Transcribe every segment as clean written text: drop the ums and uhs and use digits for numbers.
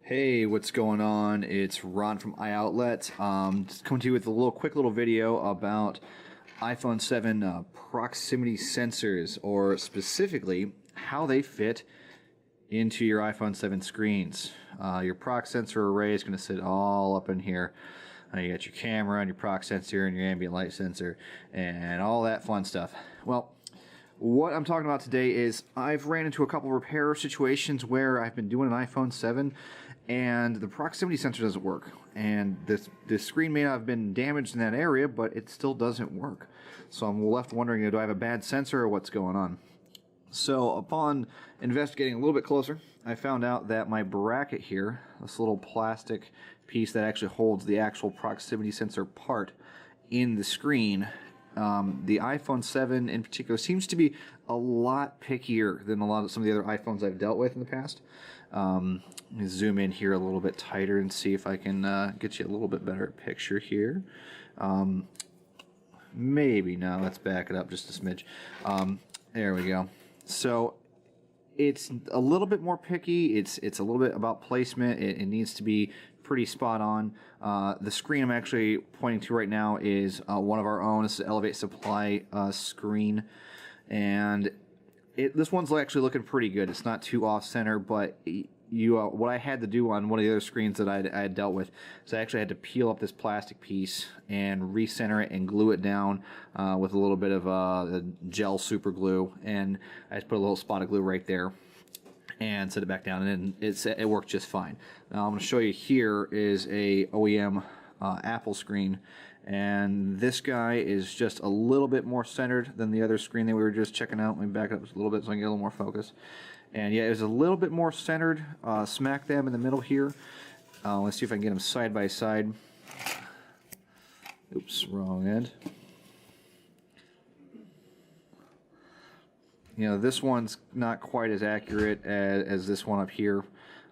Hey, what's going on? It's Ron from iOutlet. Just coming to you with a quick little video about iPhone 7 proximity sensors, or specifically how they fit into your iPhone 7 screens. Your Prox sensor array is going to sit all up in here. You got your camera and your Prox sensor and your ambient light sensor and all that fun stuff. Well, what I'm talking about today is I've ran into a couple repair situations where I've been doing an iPhone 7 and the proximity sensor doesn't work. And this screen may not have been damaged in that area, but it still doesn't work. So I'm left wondering, do I have a bad sensor or what's going on? So upon investigating a little bit closer, I found out that my bracket here, this little plastic piece that actually holds the actual proximity sensor part in the screen, the iPhone 7 in particular seems to be a lot pickier than some of the other iPhones I've dealt with in the past. Let me zoom in here a little bit tighter and see if I can get you a little bit better picture here. Maybe, no, let's back it up just a smidge. There we go. So it's a little bit more picky. It's a little bit about placement. It needs to be pretty spot on. The screen I'm actually pointing to right now is one of our own. This is Elevate Supply screen, and this one's actually looking pretty good. It's not too off center, but what I had to do on one of the other screens that I had dealt with is I actually had to peel up this plastic piece and recenter it and glue it down with a little bit of the gel super glue, and I just put a little spot of glue right there and set it back down, and it worked just fine. Now I'm going to show you here is a OEM Apple screen, and this guy is just a little bit more centered than the other screen that we were just checking out. Let me back up just a little bit so I can get a little more focus. And yeah, it was a little bit more centered, smack dab in the middle here. Let's see if I can get them side by side. Oops, wrong end. You know, this one's not quite as accurate as this one up here.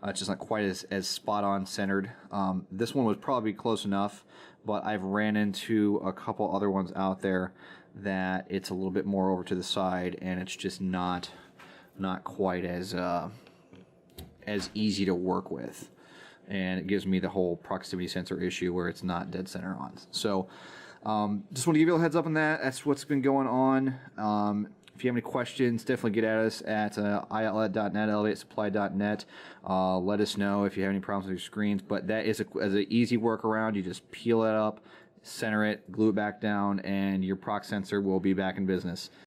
It's just not quite as spot on centered. This one was probably close enough, but I've ran into a couple other ones out there that it's a little bit more over to the side, and it's just not quite as easy to work with. And it gives me the whole proximity sensor issue where it's not dead center on. So just want to give you a heads up on that. That's what's been going on. If you have any questions, definitely get at us at ioutlet.net, elevatesupply.net. Let us know if you have any problems with your screens. But that is an easy workaround. You just peel it up, center it, glue it back down, and your Prox sensor will be back in business.